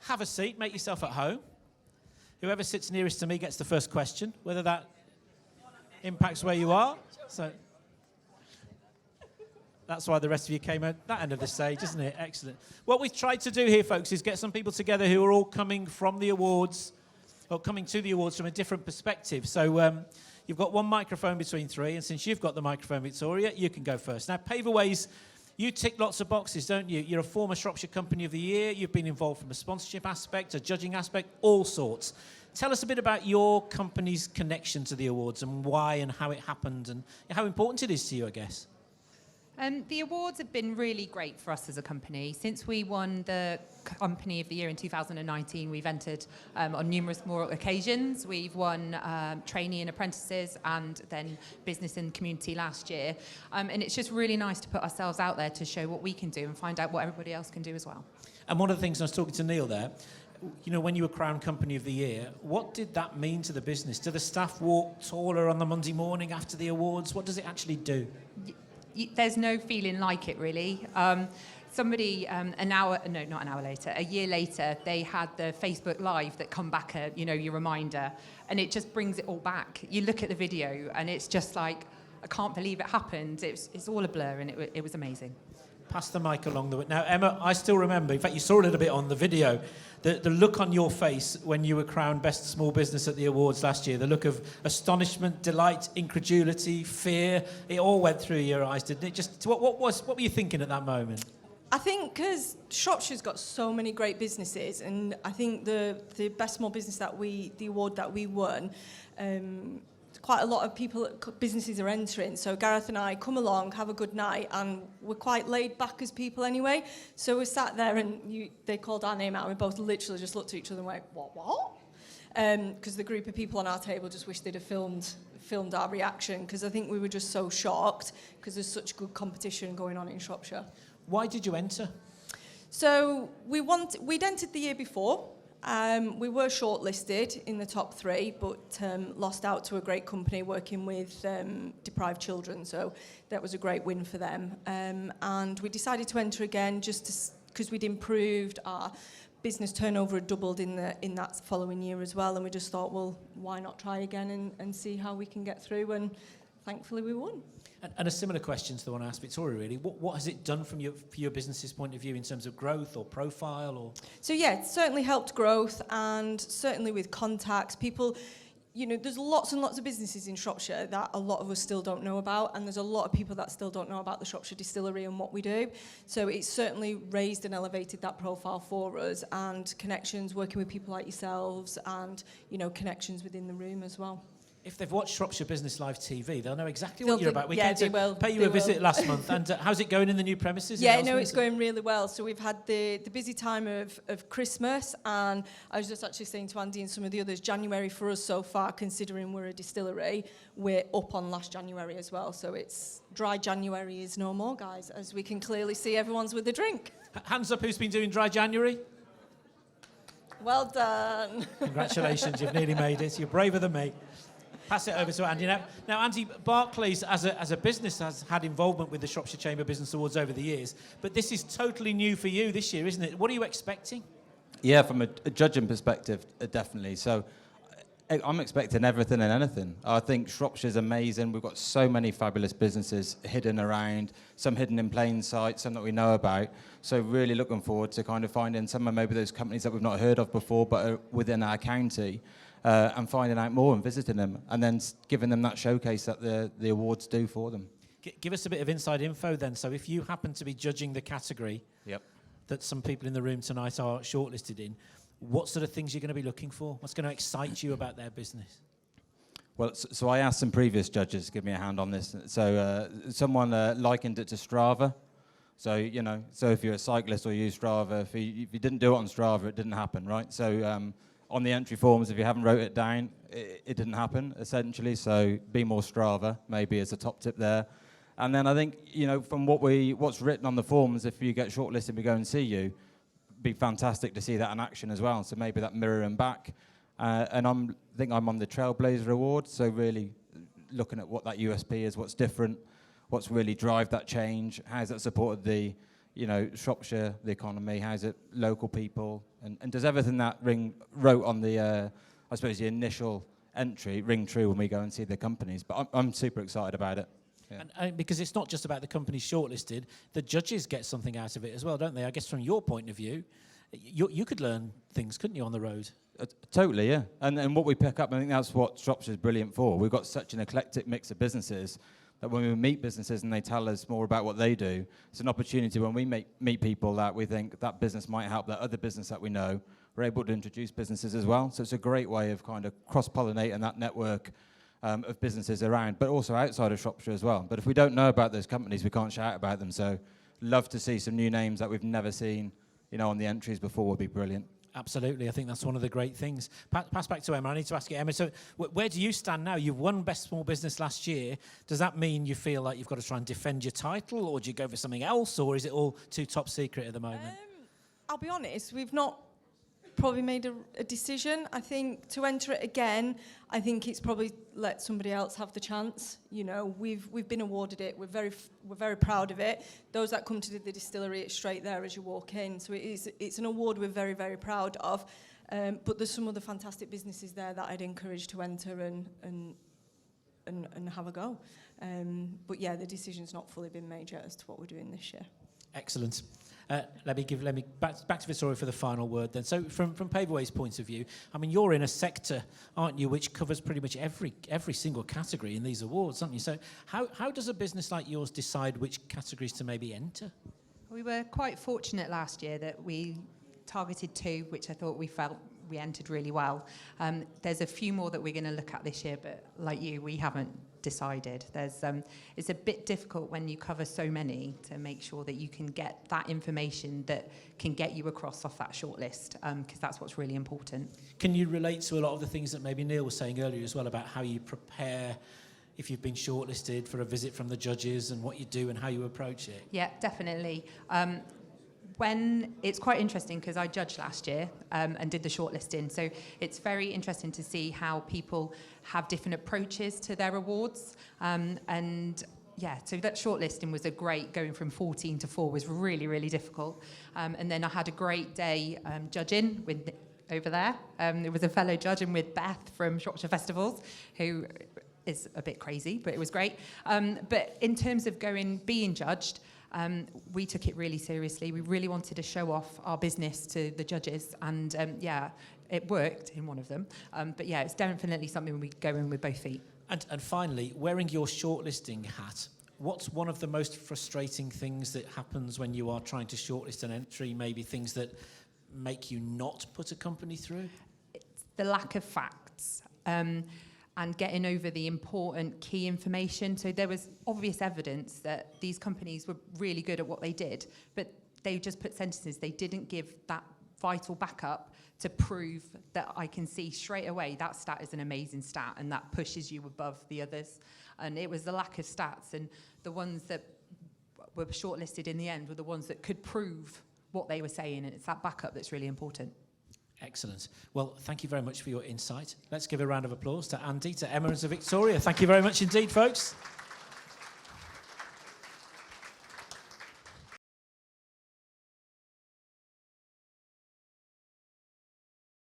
have a seat, make yourself at home. Whoever sits nearest to me gets the first question, whether that impacts where you are. So that's why the rest of you came at that end of the stage, isn't it? Excellent. What we've tried to do here, folks, is get some people together who are all coming from the awards, or coming to the awards from a different perspective. So you've got one microphone between three, and since you've got the microphone, Victoria, you can go first. Now, Paveaways, you tick lots of boxes, don't you? You're a former Shropshire Company of the Year. You've been involved from a sponsorship aspect, a judging aspect, all sorts. Tell us a bit about your company's connection to the awards and why and how it happened and how important it is to you, I guess. The awards have been really great for us as a company. Since we won the Company of the Year in 2019, we've entered on numerous more occasions. We've won trainee and apprentices and then business and community last year. And it's just really nice to put ourselves out there to show what we can do and find out what everybody else can do as well. And one of the things, I was talking to Neil there, you know, when you were crowned Company of the Year, what did that mean to the business? Do the staff walk taller on the Monday morning after the awards? What does it actually do? There's no feeling like it, really. Somebody, a year later, they had the Facebook Live that come back, your reminder, and it just brings it all back. You look at the video, and it's just like, I can't believe it happened. It's all a blur, and it was amazing. Pass the mic along the way. Now, Emma, I still remember, in fact, you saw a little bit on the video, the look on your face when you were crowned Best Small Business at the awards last year, the look of astonishment, delight, incredulity, fear, it all went through your eyes, didn't it? Just what were you thinking at that moment? I think because Shropshire's got so many great businesses, and I think the Best Small Business the award that we won, quite a lot of businesses are entering. So Gareth and I come along, have a good night, and we're quite laid back as people anyway. So we sat there and they called our name out, and we both literally just looked at each other and went, what? Because the group of people on our table just wished they'd have filmed our reaction, because I think we were just so shocked because there's such good competition going on in Shropshire. Why did you enter? So we'd entered the year before. We were shortlisted in the top three, but lost out to a great company working with deprived children. So that was a great win for them. And we decided to enter again just because we'd improved. Our business turnover had doubled in that following year as well. And we just thought, well, why not try again and see how we can get through? And thankfully we won. And a similar question to the one I asked Victoria, really. What has it done from your business's point of view in terms of growth or profile? Or? So, yeah, it's certainly helped growth, and certainly with contacts. People, there's lots and lots of businesses in Shropshire that a lot of us still don't know about, and there's a lot of people that still don't know about the Shropshire Distillery and what we do. So it's certainly raised and elevated that profile for us, and connections, working with people like yourselves, and, connections within the room as well. If they've watched Shropshire Business Live TV, they'll know exactly what you're about. We came to pay you a visit last month. And how's it going in the new premises? Yeah, no, it's going really well. So we've had the busy time of Christmas, and I was just actually saying to Andy and some of the others, January for us so far, considering we're a distillery, we're up on last January as well. So it's dry January is no more, guys, as we can clearly see everyone's with a drink. Hands up who's been doing dry January. Well done. Congratulations, you've nearly made it. You're braver than me. Pass it over to Andy. Now, Andy, Barclays as a business has had involvement with the Shropshire Chamber Business Awards over the years, but this is totally new for you this year, isn't it? What are you expecting? Yeah, from a judging perspective, definitely. So I'm expecting everything and anything. I think Shropshire's amazing. We've got so many fabulous businesses hidden around, some hidden in plain sight, some that we know about. So really looking forward to kind of finding some of maybe those companies that we've not heard of before, but are within our county. And finding out more and visiting them, and then giving them that showcase that the awards do for them. Give us a bit of inside info then. So if you happen to be judging the category that some people in the room tonight are shortlisted in, what sort of things you're going to be looking for? What's going to excite you about their business? Well, so I asked some previous judges to give me a hand on this. So someone likened it to Strava. So, so if you're a cyclist or you use Strava, if you didn't do it on Strava, it didn't happen, right? So on the entry forms, if you haven't wrote it down, it didn't happen, essentially. So be more Strava, maybe, as a top tip there. And then I think, from what's written on the forms, if you get shortlisted, we go and see you, be fantastic to see that in action as well. So maybe that mirroring back. And I think I'm on the Trailblazer Award, so really looking at what that USP is, what's different, what's really drive that change, how's that supported the you know, Shropshire, the economy, how's it local people, and does everything that wrote on the, I suppose, the initial entry ring true when we go and see the companies? But I'm super excited about it. Yeah. And because it's not just about the companies shortlisted, the judges get something out of it as well, don't they? I guess from your point of view, you could learn things, couldn't you, on the road? Totally, yeah. And what we pick up, I think that's what Shropshire's brilliant for. We've got such an eclectic mix of businesses that when we meet businesses and they tell us more about what they do, it's an opportunity when we meet people that we think that business might help that other business that we know. We're able to introduce businesses as well. So it's a great way of kind of cross-pollinating that network of businesses around, but also outside of Shropshire as well. But if we don't know about those companies, we can't shout about them. So love to see some new names that we've never seen, you know, on the entries before would be brilliant. Absolutely. I think that's one of the great things. Pass back to Emma. I need to ask you, Emma, so where do you stand now? You've won Best Small Business last year. Does that mean you feel like you've got to try and defend your title, or do you go for something else, or is it all too top secret at the moment? I'll be honest, we've not probably made a decision. I think to enter it again, I think it's probably let somebody else have the chance. You know, we've been awarded it. We're very proud of it. Those that come to the distillery, it's straight there as you walk in. So it's an award we're very, very proud of. But there's some other fantastic businesses there that I'd encourage to enter and have a go. But yeah, the decision's not fully been made yet as to what we're doing this year. Excellent. Let me back to Victoria for the final word then. So from Paveaways' point of view, I mean, you're in a sector, aren't you, which covers pretty much every single category in these awards, aren't you? So how does a business like yours decide which categories to maybe enter? We were quite fortunate last year that we targeted 2, which I thought we felt we entered really well. There's a few more that we're going to look at this year, but like you, we haven't decided. It's a bit difficult when you cover so many to make sure that you can get that information that can get you across off that shortlist, because that's what's really important. Can you relate to a lot of the things that maybe Neil was saying earlier as well about how you prepare if you've been shortlisted for a visit from the judges and what you do and how you approach it? Yeah, definitely. When it's quite interesting because I judged last year and did the shortlisting, so it's very interesting to see how people have different approaches to their awards, and yeah, so that shortlisting was going from 14 to 4 was really, really difficult, and then I had a great day judging with over there. There was a fellow judging with Beth from Shropshire Festivals, who is a bit crazy, but it was great. But in terms of being judged, we took it really seriously. We really wanted to show off our business to the judges, and yeah, it worked in one of them. But yeah, it's definitely something we go in with both feet. And finally, wearing your shortlisting hat, what's one of the most frustrating things that happens when you are trying to shortlist an entry, maybe things that make you not put a company through? It's the lack of facts. And getting over the important key information. So there was obvious evidence that these companies were really good at what they did, but they just put sentences. They didn't give that vital backup to prove that I can see straight away that stat is an amazing stat and that pushes you above the others. And it was the lack of stats, and the ones that were shortlisted in the end were the ones that could prove what they were saying, and it's that backup that's really important. Excellent. Well, thank you very much for your insight. Let's give a round of applause to Andy, to Emma and to Victoria. Thank you very much indeed, folks.